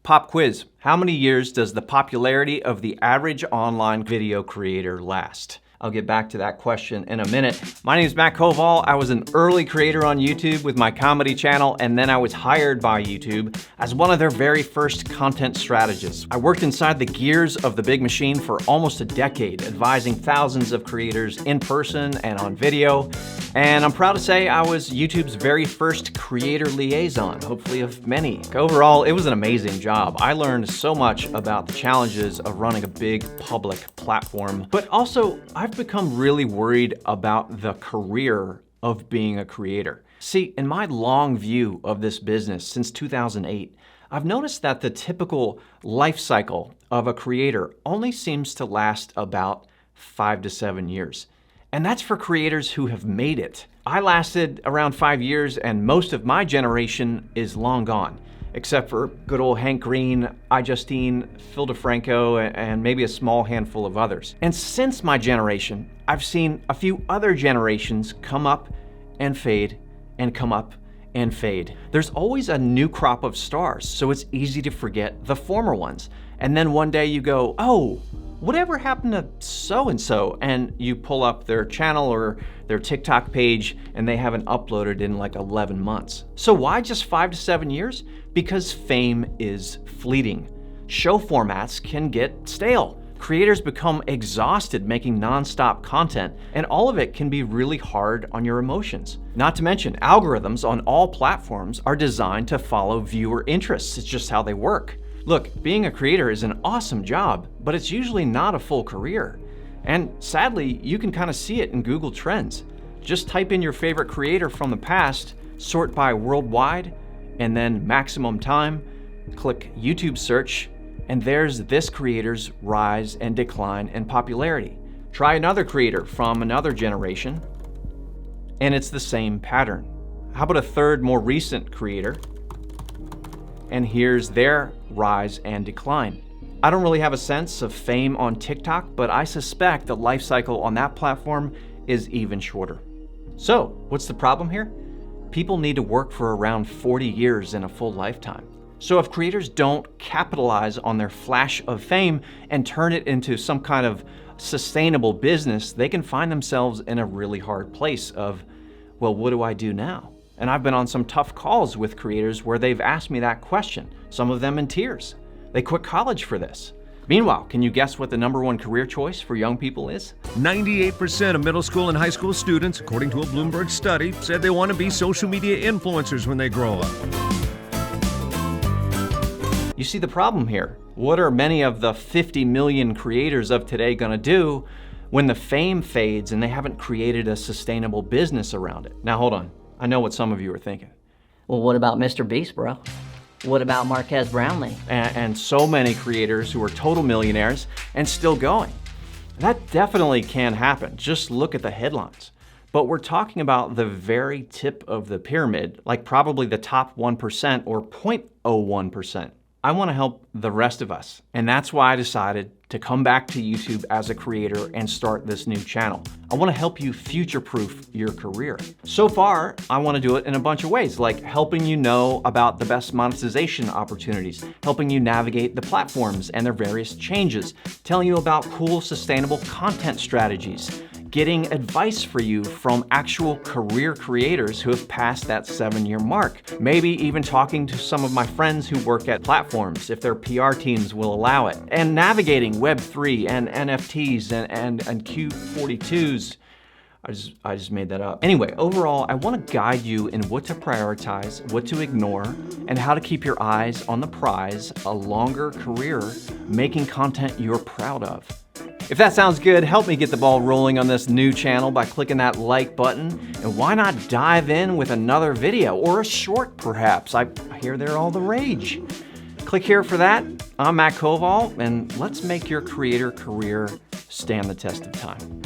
Pop quiz. How many years does the popularity of the average online video creator last? I'll get back to that question in a minute. My name is Matt Koval. I was an early creator on YouTube with my comedy channel, and then I was hired by YouTube as one of their very first content strategists. I worked inside the gears of the big machine for almost a decade, advising thousands of creators in person and on video. And I'm proud to say I was YouTube's very first creator liaison, hopefully of many. Overall, it was an amazing job. I learned so much about the challenges of running a big public platform, but also I've become really worried about the career of being a creator. See, in my long view of this business since 2008, I've noticed that the typical life cycle of a creator only seems to last about 5 to 7 years. And that's for creators who have made it. I lasted around 5 years, and most of my generation is long gone, except for good old Hank Green, iJustine, Phil DeFranco, and maybe a small handful of others. And since my generation, I've seen a few other generations come up and fade, and come up and fade. There's always a new crop of stars, so it's easy to forget the former ones. And then one day you go, oh, whatever happened to so-and-so? And you pull up their channel or their TikTok page and they haven't uploaded in like 11 months. So why just 5 to 7 years? Because fame is fleeting. Show formats can get stale. Creators become exhausted making non-stop content, and all of it can be really hard on your emotions. Not to mention, algorithms on all platforms are designed to follow viewer interests. It's just how they work. Look, being a creator is an awesome job, but it's usually not a full career. And sadly, you can kind of see it in Google Trends. Just type in your favorite creator from the past, sort by worldwide, and then maximum time, click YouTube search, and there's this creator's rise and decline in popularity. Try another creator from another generation, and it's the same pattern. How about a third, more recent creator? And here's their rise and decline. I don't really have a sense of fame on TikTok, but I suspect the life cycle on that platform is even shorter. So, what's the problem here? People need to work for around 40 years in a full lifetime. So if creators don't capitalize on their flash of fame and turn it into some kind of sustainable business, they can find themselves in a really hard place of, well, what do I do now? And I've been on some tough calls with creators where they've asked me that question, some of them in tears. They quit college for this. Meanwhile, can you guess what the #1 career choice for young people is? 98% of middle school and high school students, according to a Bloomberg study, said they want to be social media influencers when they grow up. You see the problem here. What are many of the 50 million creators of today gonna do when the fame fades and they haven't created a sustainable business around it? Now hold on, I know what some of you are thinking. Well, what about Mr. Beast, bro? What about Marquez Brownlee? And so many creators who are total millionaires and still going. That definitely can happen. Just look at the headlines. But we're talking about the very tip of the pyramid, like probably the top 1% or 0.01%. I want to help the rest of us, and that's why I decided to come back to YouTube as a creator and start this new channel. I want to help you future-proof your career. So far, I want to do it in a bunch of ways, like helping you know about the best monetization opportunities, helping you navigate the platforms and their various changes, telling you about cool, sustainable content strategies, getting advice for you from actual career creators who have passed that 7-year mark. Maybe even talking to some of my friends who work at platforms, if their PR teams will allow it. And navigating Web3 and NFTs and Q42s. I just made that up. Anyway, overall, I want to guide you in what to prioritize, what to ignore, and how to keep your eyes on the prize, a longer career making content you're proud of. If that sounds good, help me get the ball rolling on this new channel by clicking that like button. And why not dive in with another video or a short perhaps? I hear they're all the rage. Click here for that. I'm Matt Koval, and let's make your creator career stand the test of time.